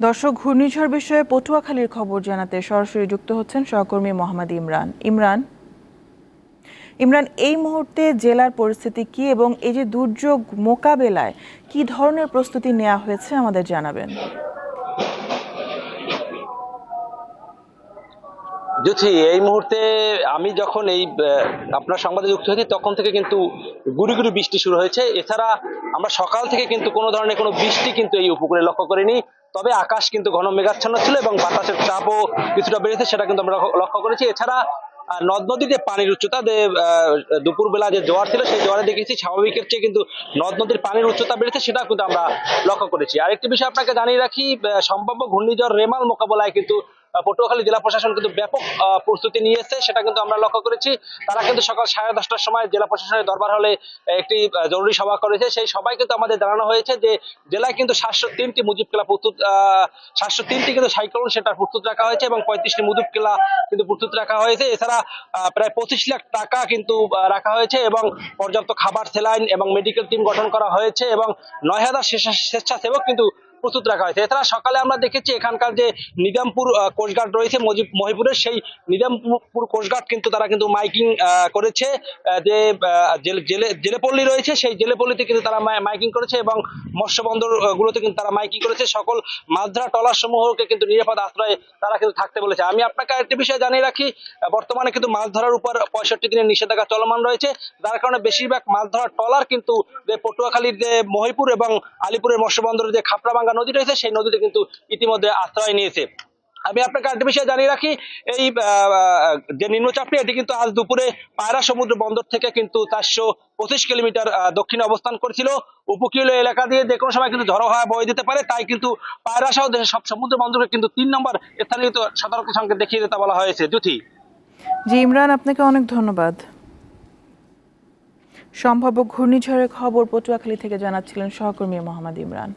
দর্শক, ঘূর্ণিঝড় বিষয়ে পটুয়াখালীর খবর জানাতে সরাসরি যুক্ত হচ্ছেন সহকর্মী মোহাম্মদ ইমরান। ইমরান, এই মুহূর্তে জেলার পরিস্থিতি কি এবং এই যে দুর্যোগ মোকাবেলায় কি ধরনের প্রস্তুতি নেওয়া হয়েছে আমাদের জানাবেন। জ্যোতি, এই মুহূর্তে আমি যখন আপনার সংবাদে যুক্ত হয়েছি তখন থেকে কিন্তু গুড়ি গুড়ি বৃষ্টি শুরু হয়েছে। এছাড়া আমরা সকাল থেকে কিন্তু কোনো ধরনের কোনো বৃষ্টি কিন্তু এই উপকূলে লক্ষ্য করিনি। তবে আকাশ কিন্তু ঘন মেঘাচ্ছন্ন ছিল এবং বাতাসের চাপও কিছুটা বেড়েছে, সেটা কিন্তু আমরা লক্ষ্য করেছি। এছাড়া নদ নদীতে পানির উচ্চতা দুপুরবেলা যে জোয়ার ছিল সেই জোয়ারে দেখেছি স্বাভাবিকের চেয়ে কিন্তু নদ নদীর পানির উচ্চতা বেড়েছে, সেটা কিন্তু আমরা লক্ষ্য করেছি। আরেকটি বিষয় আপনাকে জানিয়ে রাখি, সম্ভাব্য ঘূর্ণিঝড় রেমাল মোকাবেলায় কিন্তু পটুয়াখালী জেলা প্রশাসন কিন্তু ব্যাপক প্রস্তুতি নিয়েছে, সেটা কিন্তু আমরা লক্ষ্য করেছি। তারা কিন্তু সকাল 10:30টার সময় জেলা প্রশাসনের দরবার হলে একটি জরুরি সভা করেছে। সেই সভায় কিন্তু আমাদের জানানো হয়েছে যে জেলায় কিন্তু 703টি মুজিব কিলা প্রস্তুত 703টি কিন্তু সাইক্লোন সেন্টার প্রস্তুত রাখা হয়েছে এবং 35টি মুজিব কিলা কিন্তু প্রস্তুত রাখা হয়েছে। এছাড়া প্রায় 25 লাখ টাকা কিন্তু রাখা হয়েছে এবং পর্যাপ্ত খাবার, স্যালাইন এবং মেডিকেল টিম গঠন করা হয়েছে এবং 9,000 স্বেচ্ছাসেবক কিন্তু প্রস্তুত রাখা হয়েছে। এছাড়া সকালে আমরা দেখেছি এখানকার যে নিজামপুর কোস্টগার্ড রয়েছে মহিপুরের, সেই নিজামপুর কোস্টগার্ড কিন্তু তারা কিন্তু মাইকিং করেছে। যে জেলেপল্লী রয়েছে সেই জেলেপল্লীতে কিন্তু তারা মাইকিং করেছে এবং মৎস্য বন্দর গুলোতে কিন্তু তারা মাইকিং করেছে। সকল মাছ ধরা ট্রলার সমূহকে কিন্তু নিরাপদ আশ্রয়ে তারা কিন্তু থাকতে বলেছে। আমি আপনাকে আরেকটি বিষয় জানিয়ে রাখি, বর্তমানে কিন্তু মাছ ধরার উপর 65 দিনের নিষেধাজ্ঞা চলমান রয়েছে, যার কারণে বেশিরভাগ মাছ ধরার ট্রলার কিন্তু যে পটুয়াখালীর যে মহিপুর এবং আলিপুরের মৎস্য বন্দরের যে খাপড়াভাঙ্গা নদী রয়েছে সেই নদীতে কিন্তু ইতিমধ্যে আশ্রয় নিয়েছে। আমি আপনাকে আরেকটি বিষয় জানিয়ে রাখি, এই যে নিম্নচাপটি এটি কিন্তু আজ দুপুরে পায়রা সমুদ্র বন্দর থেকে কিন্তু 425 কিলোমিটার দক্ষিণে অবস্থান করেছিল। উপকূলীয় এলাকা দিয়ে যে কোনো সময় কিন্তু ঝড়ো হাওয়া বয়ে যেতে পারে, তাই কিন্তু পায়রা সহ দেশের সব সমুদ্র বন্দরকে কিন্তু 3 নম্বর স্থানীয় সতর্ক সংকেত দেখিয়ে দিতে বলা হয়েছে। জ্যোতি। জি ইমরান, আপনাকে অনেক ধন্যবাদ। সম্ভাব্য ঘূর্ণিঝড়ের খবর পটুয়াখালী থেকে জানাচ্ছিলেন সহকর্মী মোহাম্মদ ইমরান।